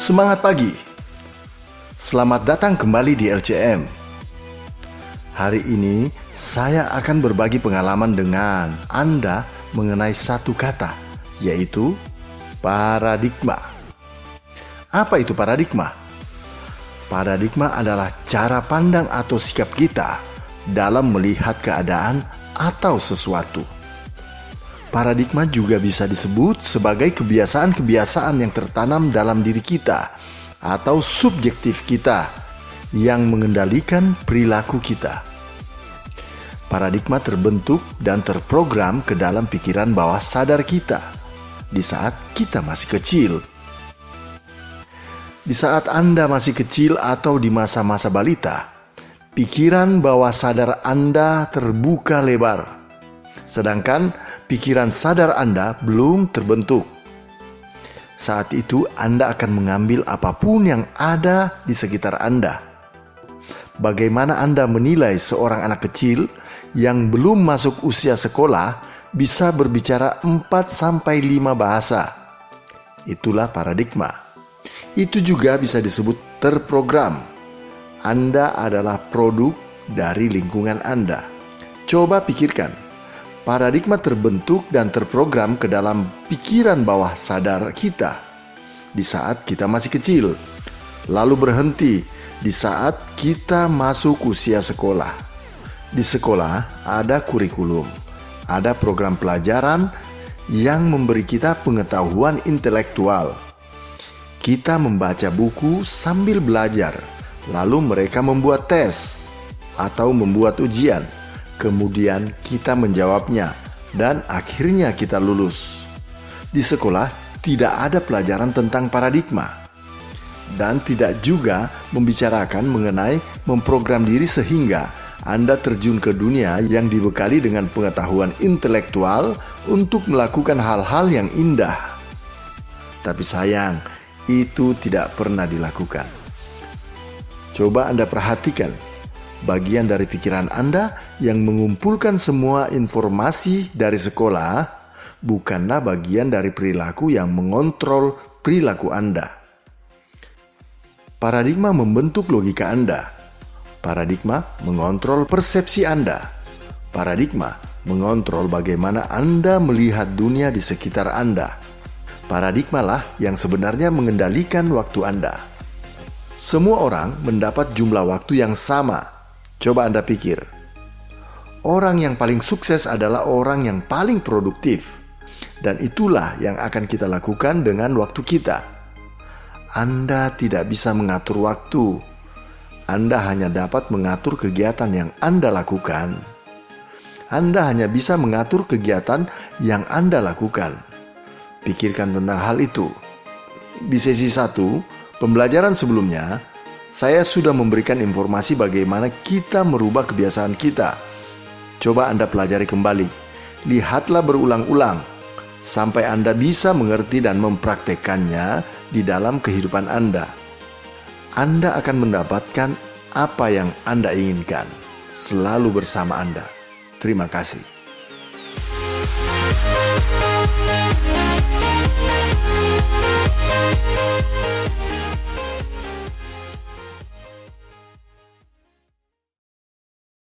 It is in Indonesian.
Semangat pagi. Selamat datang kembali di LCM. Hari ini saya akan berbagi pengalaman dengan Anda mengenai satu kata, yaitu paradigma. Apa itu paradigma? Paradigma adalah cara pandang atau sikap kita dalam melihat keadaan atau sesuatu. Paradigma juga bisa disebut sebagai kebiasaan-kebiasaan yang tertanam dalam diri kita atau subjektif kita yang mengendalikan perilaku kita. Paradigma terbentuk dan terprogram ke dalam pikiran bawah sadar kita di saat kita masih kecil. Di saat Anda masih kecil atau di masa-masa balita, pikiran bawah sadar Anda terbuka lebar. Sedangkan pikiran sadar Anda belum terbentuk. Saat itu Anda akan mengambil apapun yang ada di sekitar Anda. Bagaimana Anda menilai seorang anak kecil yang belum masuk usia sekolah bisa berbicara 4-5 bahasa? Itulah paradigma. Itu juga bisa disebut terprogram. Anda adalah produk dari lingkungan Anda. Coba pikirkan. Paradigma terbentuk dan terprogram ke dalam pikiran bawah sadar kita di saat kita masih kecil, lalu berhenti di saat kita masuk usia sekolah. Di sekolah ada kurikulum, ada program pelajaran yang memberi kita pengetahuan intelektual. Kita membaca buku sambil belajar, lalu mereka membuat tes atau membuat ujian. Kemudian kita menjawabnya dan akhirnya kita lulus. Di sekolah tidak ada pelajaran tentang paradigma dan tidak juga membicarakan mengenai memprogram diri sehingga Anda terjun ke dunia yang dibekali dengan pengetahuan intelektual untuk melakukan hal-hal yang indah. Tapi sayang, itu tidak pernah dilakukan. Coba Anda perhatikan bagian dari pikiran Anda yang mengumpulkan semua informasi dari sekolah bukanlah bagian dari perilaku yang mengontrol perilaku Anda. Paradigma membentuk logika Anda. Paradigma mengontrol persepsi Anda. Paradigma mengontrol bagaimana Anda melihat dunia di sekitar Anda. Paradigmalah yang sebenarnya mengendalikan waktu Anda. Semua orang mendapat jumlah waktu yang sama. Coba Anda pikir, orang yang paling sukses adalah orang yang paling produktif. Dan itulah yang akan kita lakukan dengan waktu kita. Anda tidak bisa mengatur waktu. Anda hanya dapat mengatur kegiatan yang Anda lakukan. Anda hanya bisa mengatur kegiatan yang Anda lakukan. Pikirkan tentang hal itu. Di sesi 1, pembelajaran sebelumnya, saya sudah memberikan informasi bagaimana kita merubah kebiasaan kita. Coba Anda pelajari kembali. Lihatlah berulang-ulang sampai Anda bisa mengerti dan mempraktekannya di dalam kehidupan Anda. Anda akan mendapatkan apa yang Anda inginkan. Selalu bersama Anda. Terima kasih.